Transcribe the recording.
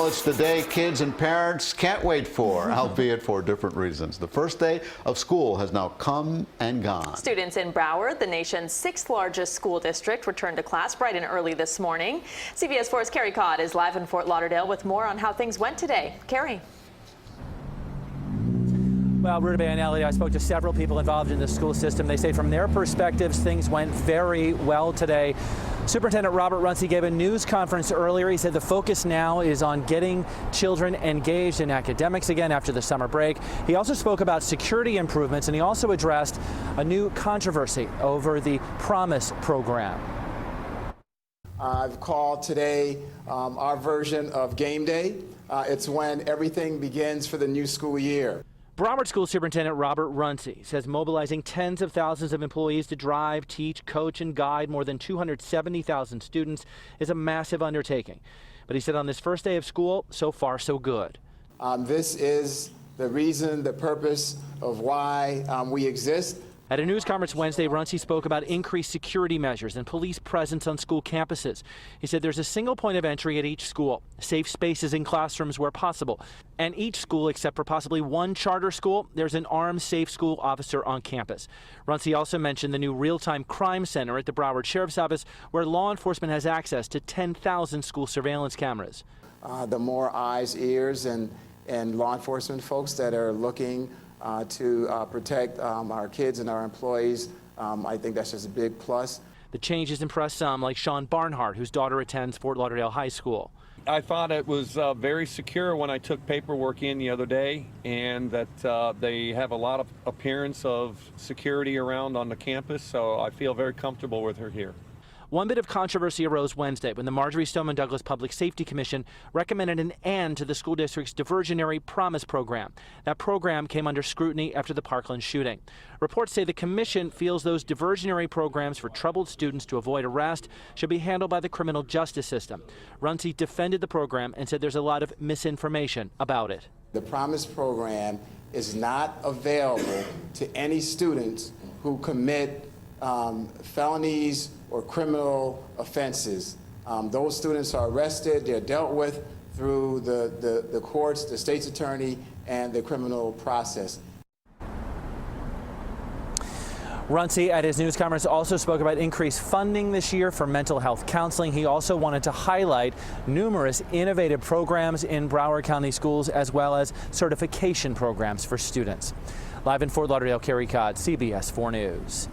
Well, it's the day kids and parents can't wait for, albeit for different reasons. The first day of school has now come and gone. Students in Broward, the nation's 6th largest school district, returned to class bright and early this morning. CBS 4's Carrie Codd is live in Fort Lauderdale with more on how things went today. Carrie. Well, Rutabaga and Elliott, I spoke to several people involved in the school system. They say from their perspectives, things went very well today. Superintendent Robert Runcie gave a news conference earlier. He said the focus now is on getting children engaged in academics again after the summer break. He also spoke about security improvements, and he also addressed a new controversy over the Promise program. I've called today our version of game day. It's when everything begins for the new school year. Broward School Superintendent Robert Runcie says mobilizing tens of thousands of employees to drive, teach, coach, and guide more than 270,000 students is a massive undertaking. But he said on this first day of school, so far so good. This is the reason, the purpose of why we exist. At a news conference Wednesday, Runcie spoke about increased security measures and police presence on school campuses. He said there's a single point of entry at each school, safe spaces in classrooms where possible. And each school, except for possibly one charter school, there's an armed safe school officer on campus. Runcie also mentioned the new real-time crime center at the Broward Sheriff's Office, where law enforcement has access to 10,000 school surveillance cameras. The more eyes, ears, and law enforcement folks that are looking to protect our kids and our employees, I think that's just a big plus. The changes impressed some, like Sean Barnhart, whose daughter attends Fort Lauderdale High School. I thought it was very secure when I took paperwork in the other day, and that they have a lot of appearance of security around on the campus, so I feel very comfortable with her here. One bit of controversy arose Wednesday when the Marjorie Stoneman Douglas Public Safety Commission recommended an end to the school district's diversionary Promise program. That program came under scrutiny after the Parkland shooting. Reports say the commission feels those diversionary programs for troubled students to avoid arrest should be handled by the criminal justice system. Runcie defended the program and said there's a lot of misinformation about it. The Promise program is not available to any students who commit felonies or criminal offenses. Those students are arrested, they're dealt with through the courts, the state's attorney, and the criminal process. Runcie at his news conference also spoke about increased funding this year for mental health counseling. He also wanted to highlight numerous innovative programs in Broward County schools, as well as certification programs for students. Live in Fort Lauderdale, Carrie Codd, CBS 4 News.